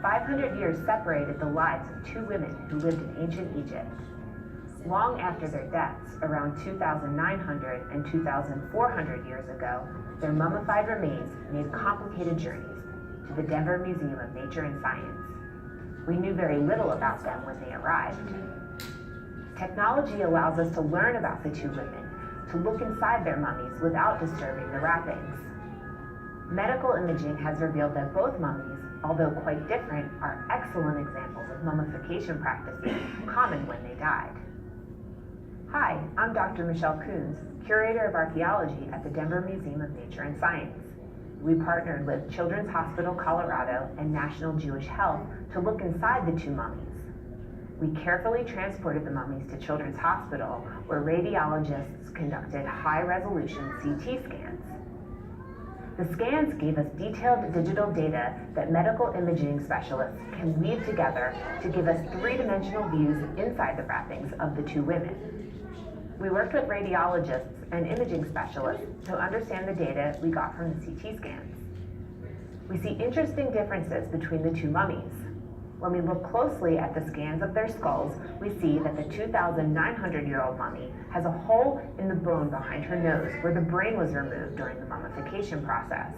500 years separated the lives of two women who lived in ancient Egypt. Long after their deaths, around 2,900 and 2,400 years ago, their mummified remains made complicated journeys to the Denver Museum of Nature and Science. We knew very little about them when they arrived. Technology allows us to learn about the two women, to look inside their mummies without disturbing the wrappings. Medical imaging has revealed that both mummies, although quite different, are excellent examples of mummification practices common when they died. Hi, I'm Dr. Michelle Coons, Curator of Archaeology at the Denver Museum of Nature and Science. We partnered with Children's Hospital Colorado and National Jewish Health to look inside the two mummies. We carefully transported the mummies to Children's Hospital, where radiologists conducted high-resolution CT scans. The scans gave us detailed digital data that medical imaging specialists can weave together to give us three-dimensional views inside the wrappings of the two women. We worked with radiologists and imaging specialists to understand the data we got from the CT scans. We see interesting differences between the two mummies. When we look closely at the scans of their skulls, we see that the 2,900-year-old mummy has a hole in the bone behind her nose where the brain was removed during the mummification process.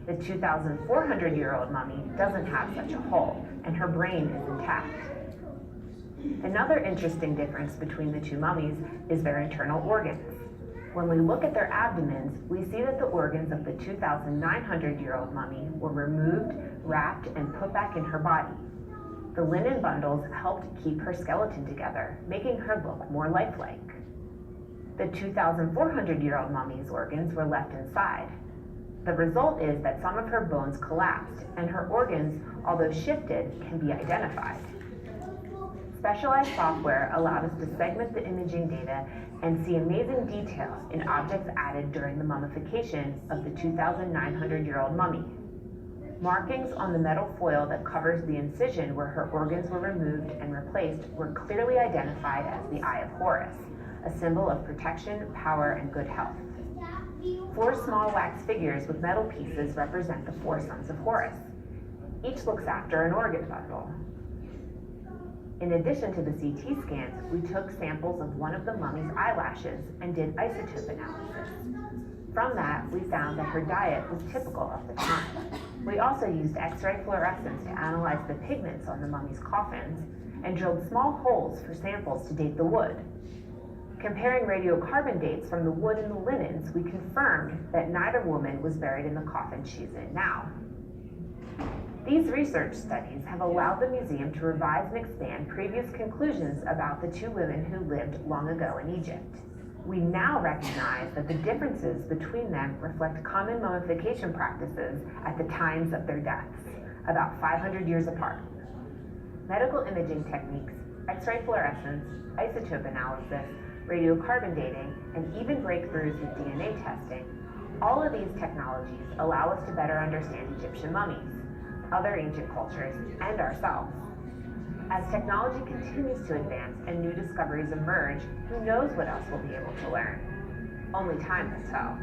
The 2,400-year-old mummy doesn't have such a hole, and her brain is intact. Another interesting difference between the two mummies is their internal organs. When we look at their abdomens, we see that the organs of the 2,900-year-old mummy were removed, wrapped, and put back in her body. The linen bundles helped keep her skeleton together, making her look more lifelike. The 2,400-year-old mummy's organs were left inside. The result is that some of her bones collapsed, and her organs, although shifted, can be identified. Specialized software allowed us to segment the imaging data and see amazing details in objects added during the mummification of the 2,900-year-old mummy. Markings on the metal foil that covers the incision where her organs were removed and replaced were clearly identified as the Eye of Horus, a symbol of protection, power, and good health. 4 small wax figures with metal pieces represent the 4 sons of Horus. Each looks after an organ bundle. In addition to the CT scans, we took samples of one of the mummy's eyelashes and did isotope analysis. From that, we found that her diet was typical of the time. We also used X-ray fluorescence to analyze the pigments on the mummy's coffins and drilled small holes for samples to date the wood. Comparing radiocarbon dates from the wood and the linens, we confirmed that neither woman was buried in the coffin she's in now. These research studies have allowed the museum to revise and expand previous conclusions about the two women who lived long ago in Egypt. We now recognize that the differences between them reflect common mummification practices at the times of their deaths, about 500 years apart. Medical imaging techniques, X-ray fluorescence, isotope analysis, radiocarbon dating, and even breakthroughs with DNA testing, all of these technologies allow us to better understand Egyptian mummies, other ancient cultures, and ourselves. As technology continues to advance and new discoveries emerge, who knows what else we'll be able to learn? Only time will tell.